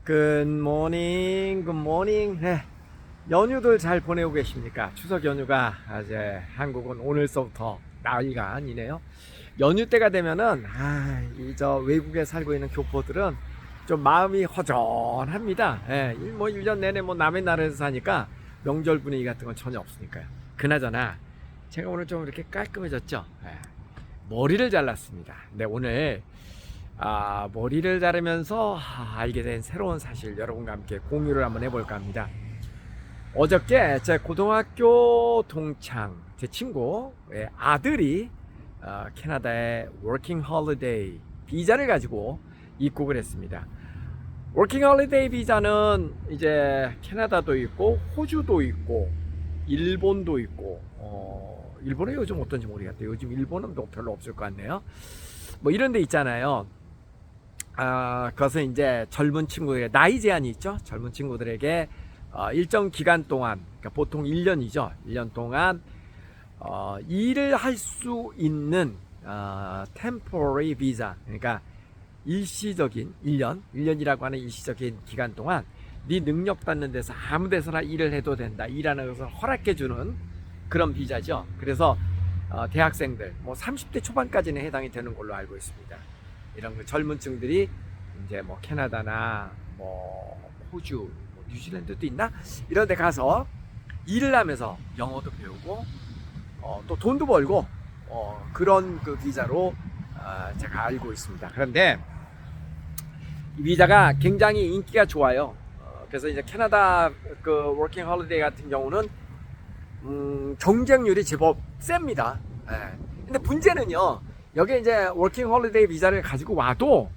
굿모닝, 굿모닝. 네, 연휴들 잘 보내고 계십니까? 추석 연휴가 이제 한국은 오늘서부터 나흘간 아니네요. 연휴 때가 되면은 이 저 외국에 살고 있는 교포들은 좀 마음이 허전합니다. 예, 뭐 1년 내내 뭐 남의 나라에서 사니까 명절 분위기 같은 건 전혀 없으니까요. 그나저나 제가 오늘 좀 이렇게 깔끔해졌죠. 예, 머리를 잘랐습니다. 네, 오늘 머리를 자르면서 알게 된 새로운 사실 여러분과 함께 공유를 한번 해볼까 합니다. 어저께 제 고등학교 동창 제 친구의 아들이 캐나다의 워킹 홀리데이 비자를 가지고 입국을 했습니다. 워킹 홀리데이 비자는 이제 캐나다도 있고 호주도 있고 일본도 있고 일본은 요즘 어떤지 모르겠어요. 요즘 일본은 별로 없을 것 같네요. 뭐 이런 데 있잖아요. 그것은 이제 젊은 친구들에게 나이 제한이 있죠. 젊은 친구들에게 일정 기간 동안, 그러니까 보통 1년이죠. 1년 동안 일을 할 수 있는 temporary visa, 그러니까 일시적인 1년이라고 하는 일시적인 기간 동안 네 능력 닿는 데서 아무 데서나 일을 해도 된다. 일하는 것을 허락해 주는 그런 비자죠. 그래서 대학생들 뭐 30대 초반까지는 해당이 되는 걸로 알고 있습니다. 이런 그 젊은 층들이 이제 뭐 캐나다나 뭐 호주, 뭐 뉴질랜드도 있나? 이런 데 가서 일을 하면서 영어도 배우고 또 돈도 벌고 그런 그 비자로 제가 알고 있습니다. 그런데 이 비자가 굉장히 인기가 좋아요. 그래서 이제 캐나다 그 워킹 홀리데이 같은 경우는 경쟁률이 제법 셉니다. 근데 문제는요, 여기 이제 워킹 홀리데이 비자를 가지고 와도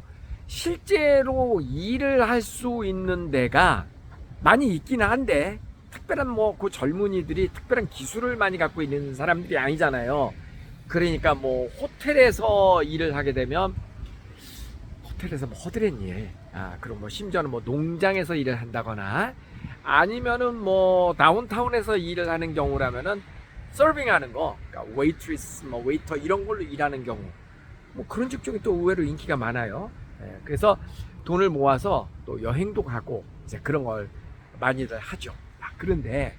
실제로 일을 할 수 있는 데가 많이 있기는 한데 특별한 뭐 그 젊은이들이 특별한 기술을 많이 갖고 있는 사람들이 아니잖아요. 그러니까 뭐 호텔에서 일을 하게 되면 호텔에서 뭐 허드렛 일, 그리고 뭐 심지어는 뭐 농장에서 일을 한다거나 아니면은 뭐 다운타운에서 일을 하는 경우라면은 서빙하는 거, 그러니까 웨이트리스, 뭐 웨이터 이런 걸로 일하는 경우, 뭐 그런 직종이 또 의외로 인기가 많아요. 그래서 돈을 모아서 또 여행도 가고 이제 그런 걸 많이들 하죠. 그런데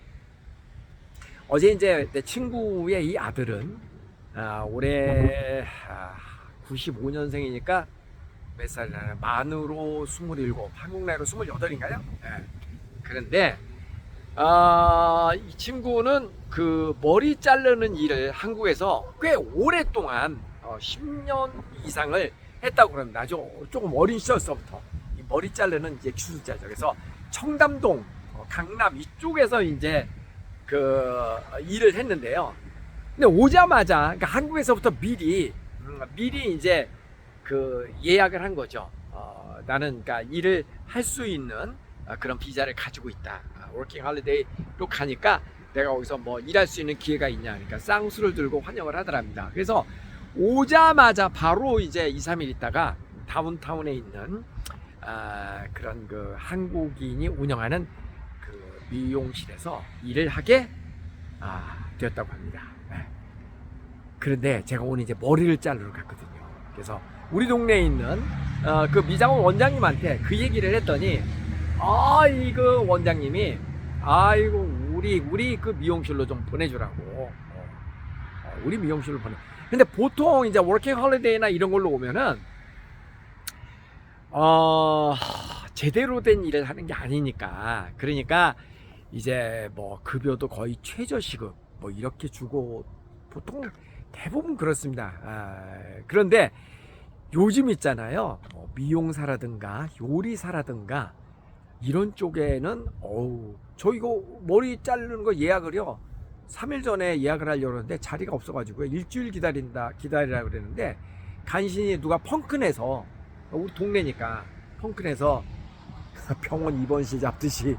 어제 이제 내 친구의 이 아들은 올해 95년생이니까 몇 살이나 만으로 27, 한국 나이로 28인가요? 그런데 이 친구는 그 머리 자르는 일을 한국에서 꽤 오랫동안 10년 이상을 했다고 그럽니다. 조금 어린 시절서부터 이 머리 자르는 이제 기술자죠. 그래서 청담동, 강남 이쪽에서 이제 그 일을 했는데요. 근데 오자마자 그러니까 한국에서부터 미리 이제 그 예약을 한 거죠. 나는 그러니까 일을 할 수 있는 그런 비자를 가지고 있다. 워킹 홀리데이로 가니까 내가 거기서 뭐 일할 수 있는 기회가 있냐. 그러니까 쌍수를 들고 환영을 하더랍니다. 그래서 오자마자 바로 이제 2, 3일 있다가 다운타운에 있는 그런 그 한국인이 운영하는 그 미용실에서 일을 하게 되었다고 합니다. 그런데 제가 오늘 이제 머리를 자르러 갔거든요. 그래서 우리 동네에 있는 그 미장원 원장님한테 그 얘기를 했더니 그 원장님이 아이고 우리 그 미용실로 좀 보내주라고. 우리 미용실로 보내. 근데 보통 이제 워킹 홀리데이나 이런 걸로 오면은 제대로 된 일을 하는 게 아니니까, 그러니까 이제 뭐 급여도 거의 최저시급 뭐 이렇게 주고 보통 대부분 그렇습니다. 그런데 요즘 있잖아요, 미용사라든가 요리사라든가 이런 쪽에는 저 이거 머리 자르는 거 예약을요 3일 전에 예약을 하려고 하는데 자리가 없어가지고 일주일 기다리라 그랬는데 간신히 누가 펑크내서, 우리 동네니까 펑크내서 병원 입원실 잡듯이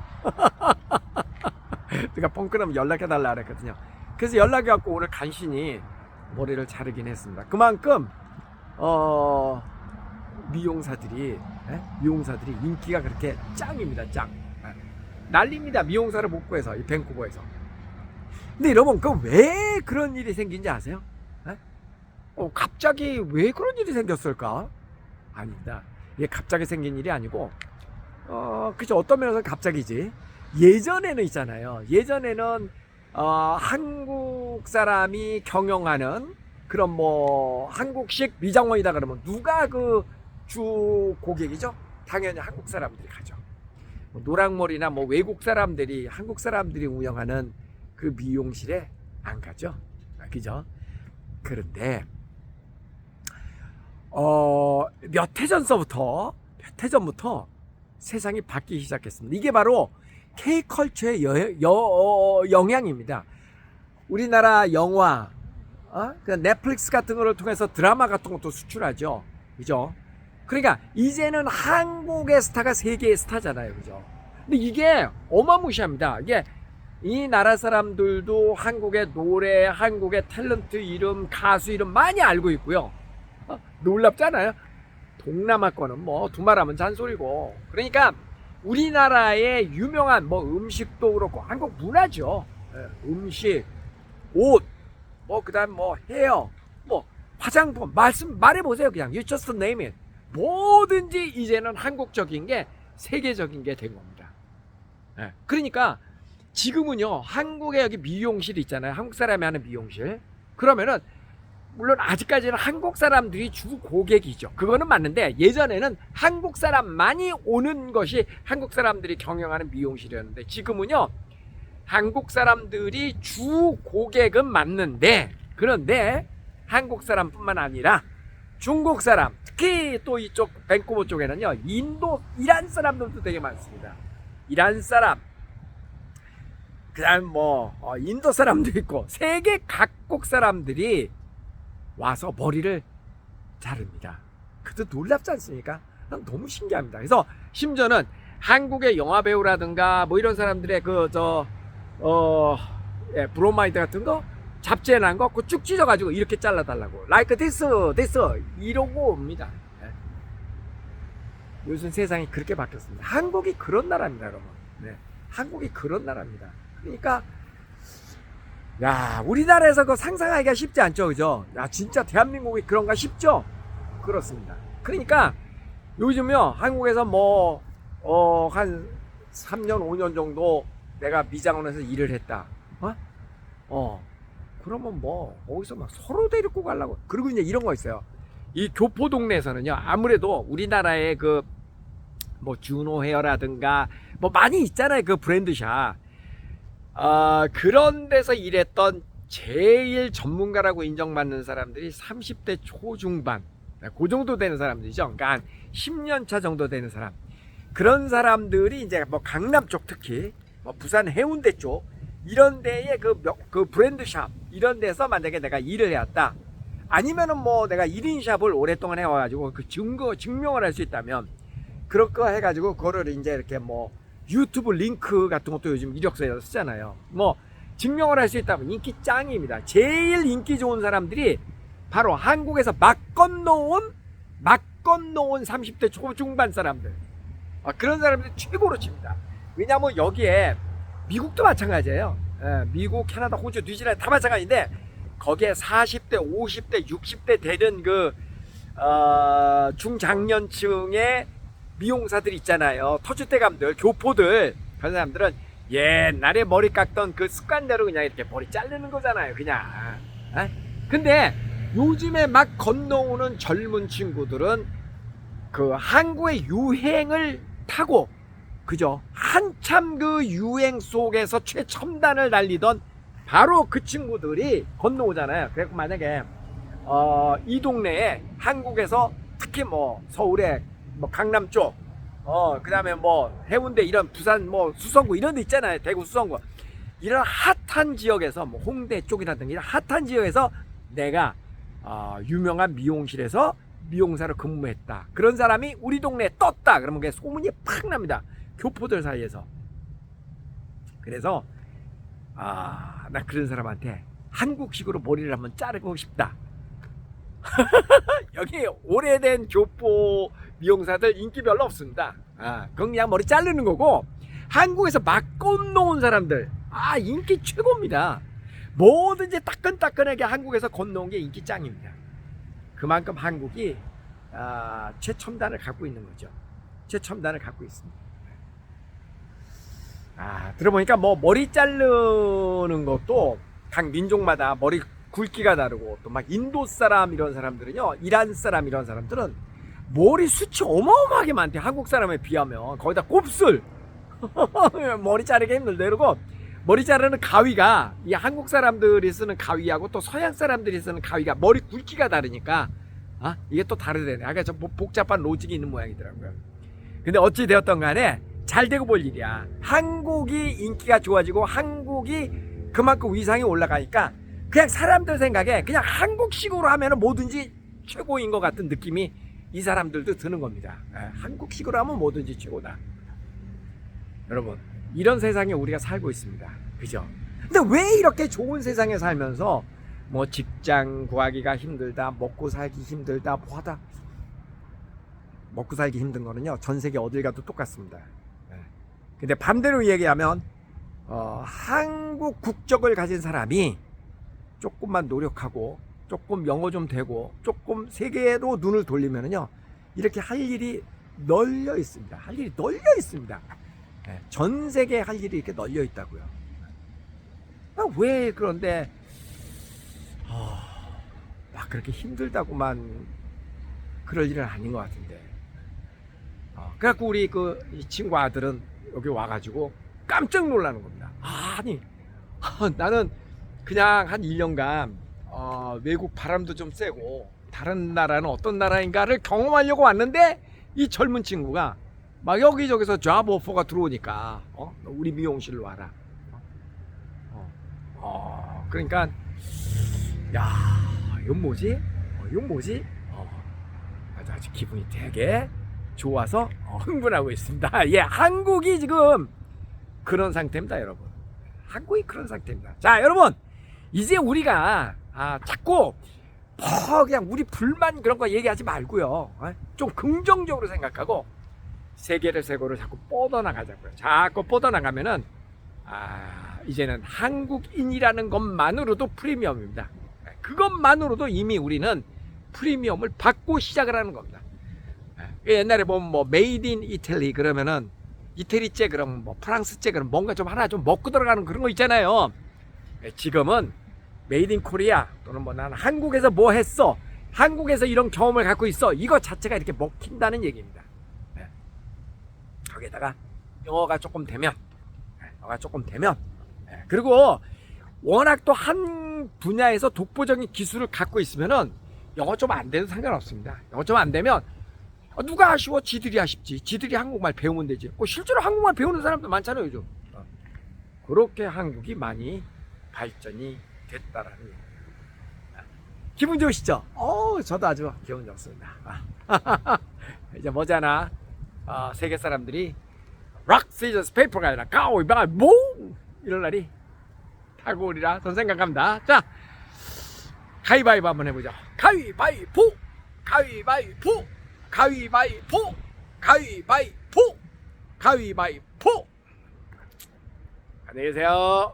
누가 펑크내면 연락해달라 그랬거든요. 그래서 연락해갖고 오늘 간신히 머리를 자르긴 했습니다. 그만큼 미용사들이 인기가 그렇게 짱입니다. 짱. 난립니다. 미용사를 못 구해서, 이 밴쿠버에서. 근데 여러분, 왜 그런 일이 생긴지 아세요? 갑자기 왜 그런 일이 생겼을까? 아닙니다. 이게 갑자기 생긴 일이 아니고 그죠. 어떤 면에서 갑자기지. 예전에는 있잖아요. 예전에는 한국 사람이 경영하는 그런 뭐 한국식 미장원이다 그러면 누가 그 주 고객이죠? 당연히 한국 사람들이 가죠. 뭐 노랑머리나 뭐 외국 사람들이 한국 사람들이 운영하는 그 미용실에 안 가죠. 그죠? 그런데 몇 해 전부터 세상이 바뀌기 시작했습니다. 이게 바로 K컬처의 영향입니다. 우리나라 영화, 그 넷플릭스 같은 거를 통해서 드라마 같은 것도 수출하죠. 그죠? 그러니까 이제는 한국의 스타가 세계의 스타잖아요. 그죠? 근데 이게 어마무시합니다. 이게 이 나라 사람들도 한국의 노래, 한국의 탤런트 이름, 가수 이름 많이 알고 있고요. 놀랍잖아요. 동남아 거는 뭐 두말하면 잔소리고. 그러니까 우리나라의 유명한 뭐 음식도 그렇고 한국 문화죠. 음식, 옷, 뭐 그다음 뭐 헤어, 뭐 화장품 말해보세요. 그냥 you just name it. 뭐든지 이제는 한국적인 게 세계적인 게 된 겁니다. 그러니까 지금은요, 한국에 여기 미용실 있잖아요. 한국 사람이 하는 미용실. 그러면은 물론 아직까지는 한국 사람들이 주 고객이죠. 그거는 맞는데 예전에는 한국 사람만이 오는 것이 한국 사람들이 경영하는 미용실이었는데 지금은요, 한국 사람들이 주 고객은 맞는데, 그런데 한국 사람뿐만 아니라 중국 사람, 특히 또 이쪽 밴쿠버 쪽에는요, 이란 사람들도 되게 많습니다. 이란 사람, 그다음 뭐 인도 사람도 있고 세계 각국 사람들이 와서 머리를 자릅니다. 그것도 놀랍지 않습니까? 난 너무 신기합니다. 그래서 심지어는 한국의 영화 배우라든가 뭐 이런 사람들의 브로마이드 같은 거 잡지에 난 거 그거 쭉 찢어가지고 이렇게 잘라달라고 like this 이러고 옵니다. 요즘 세상이 그렇게 바뀌었습니다. 한국이 그런 나라입니다, 여러분. 한국이 그런 나라입니다. 그러니까 야, 우리나라에서 그거 상상하기가 쉽지 않죠, 그죠? 야, 진짜 대한민국이 그런가 싶죠? 그렇습니다. 그러니까 요즘요, 한국에서 뭐 한 3년, 5년 정도 내가 미장원에서 일을 했다. 그러면 뭐 어디서 막 서로 데리고 가려고. 그리고 이제 이런 거 있어요. 이 교포 동네에서는요, 아무래도 우리나라의 그 뭐 준호 헤어라든가 뭐 많이 있잖아요, 그 브랜드샵. 그런 데서 일했던 제일 전문가라고 인정받는 사람들이 30대 초중반, 그 정도 되는 사람들이죠. 그러니까 한 10년 차 정도 되는 사람. 그런 사람들이 이제 뭐 강남 쪽, 특히 뭐 부산 해운대 쪽 이런 데에 그 브랜드샵 이런 데서 만약에 내가 일을 해왔다, 아니면은 뭐 내가 1인 샵을 오랫동안 해와가지고 그 증명을 할 수 있다면 그런 거 해가지고 그거를 이제 이렇게 뭐 유튜브 링크 같은 것도 요즘 이력서에 쓰잖아요. 뭐 증명을 할 수 있다면 인기 짱입니다. 제일 인기 좋은 사람들이 바로 한국에서 막 건너온 30대 초중반 사람들. 그런 사람들이 최고로 칩니다. 왜냐하면 여기에 미국도 마찬가지예요. 미국, 캐나다, 호주, 뉴질랜드 다 마찬가지인데 거기에 40대, 50대, 60대 되는 그 중장년층의 미용사들 있잖아요. 터줏대감들, 교포들. 그런 사람들은 옛날에 머리 깎던 그 습관대로 그냥 이렇게 머리 자르는 거잖아요, 그냥. 근데 요즘에 막 건너오는 젊은 친구들은 그 한국의 유행을 타고, 그죠? 한참 그 유행 속에서 최첨단을 달리던 바로 그 친구들이 건너오잖아요. 그래서 만약에 이 동네에 한국에서 특히 뭐 서울에 뭐 강남 쪽, 그 다음에 뭐 해운대 이런 부산 뭐 수성구 이런 데 있잖아요. 대구 수성구 이런 핫한 지역에서 뭐 홍대 쪽이라든가 이런 핫한 지역에서 내가 유명한 미용실에서 미용사로 근무했다, 그런 사람이 우리 동네에 떴다 그러면 그게 소문이 팍 납니다, 교포들 사이에서. 그래서 나 그런 사람한테 한국식으로 머리를 한번 자르고 싶다. 여기 오래된 교포 미용사들 인기 별로 없습니다. 그건 그냥 머리 자르는 거고, 한국에서 막 건너온 사람들 인기 최고입니다. 뭐든지 따끈따끈하게 한국에서 건너온 게 인기 짱입니다. 그만큼 한국이 최첨단을 갖고 있는 거죠. 최첨단을 갖고 있습니다. 들어보니까 뭐 머리 자르는 것도 각 민족마다 머리 굵기가 다르고 또 막 인도 사람 이런 사람들은요, 이란 사람 이런 사람들은 머리 숱이 어마어마하게 많대. 한국 사람에 비하면. 거기다 곱슬. 머리 자르기 힘들대. 그리고 머리 자르는 가위가 이 한국 사람들이 쓰는 가위하고 또 서양 사람들이 쓰는 가위가 머리 굵기가 다르니까 이게 또 다르대네. 아까 좀 복잡한 로직이 있는 모양이더라고요. 근데 어찌 되었던 간에 잘 되고 볼 일이야. 한국이 인기가 좋아지고 한국이 그만큼 위상이 올라가니까 그냥 사람들 생각에 그냥 한국식으로 하면 뭐든지 최고인 것 같은 느낌이 이 사람들도 드는 겁니다. 한국식으로 하면 뭐든지 최고다. 여러분, 이런 세상에 우리가 살고 있습니다. 그죠? 근데 왜 이렇게 좋은 세상에 살면서 뭐 직장 구하기가 힘들다, 먹고 살기 힘들다, 뭐하다. 먹고 살기 힘든 거는요, 전 세계 어딜 가도 똑같습니다. 근데 반대로 얘기하면 한국 국적을 가진 사람이 조금만 노력하고 조금 영어 좀 되고 조금 세계로 눈을 돌리면은요, 이렇게 할 일이 널려 있습니다. 할 일이 널려 있습니다. 전 세계에 할 일이 이렇게 널려 있다고요. 왜 그런데 막 그렇게 힘들다고만 그럴 일은 아닌 것 같은데. 그래갖고 우리 이 친구 아들은 여기 와가지고 깜짝 놀라는 겁니다. 아니 나는 그냥 한 1년간 외국 바람도 좀 쐬고 다른 나라는 어떤 나라인가를 경험하려고 왔는데 이 젊은 친구가 막 여기저기서 잡 오퍼가 들어오니까 우리 미용실로 와라. 그러니까 야, 이건 뭐지? 이건 뭐지? 아주 기분이 되게 좋아서 흥분하고 있습니다. 예, 한국이 지금 그런 상태입니다, 여러분. 한국이 그런 상태입니다. 자, 여러분, 이제 우리가 자꾸 그냥 우리 불만 그런 거 얘기하지 말고요. 좀 긍정적으로 생각하고 세계를 자꾸 뻗어나가자고요. 자꾸 뻗어나가면은 이제는 한국인이라는 것만으로도 프리미엄입니다. 그것만으로도 이미 우리는 프리미엄을 받고 시작을 하는 겁니다. 옛날에 보면 뭐 메이드 인 이탈리 그러면은 이태리째 그럼 뭐 프랑스째 그럼 뭔가 좀 하나 좀 먹고 들어가는 그런 거 있잖아요. 지금은 메이드 인 코리아 또는 뭐 나는 한국에서 뭐 했어, 한국에서 이런 경험을 갖고 있어, 이거 자체가 이렇게 먹힌다는 얘기입니다. 거기에다가 영어가 조금 되면 그리고 워낙 또 한 분야에서 독보적인 기술을 갖고 있으면은 영어 좀 안 돼도 상관없습니다. 영어 좀 안 되면 누가 아쉬워? 지들이 아쉽지. 지들이 한국말 배우면 되지. 실제로 한국말 배우는 사람도 많잖아요, 요즘. 그렇게 한국이 많이 발전이 됐다라는 얘기입니다. 기분 좋으시죠? 저도 아주 기분 좋습니다. 이제 뭐잖아. 세계 사람들이 락, 시저스, 페이퍼가 아니라 가위바위보 이런 날이 다가오리라 전 생각합니다. 자, 가위바위보 한번 해보죠. 가위바위보, 가위바위보, 가위바위보, 가위바위보, 가위바위보. 안녕히 계세요.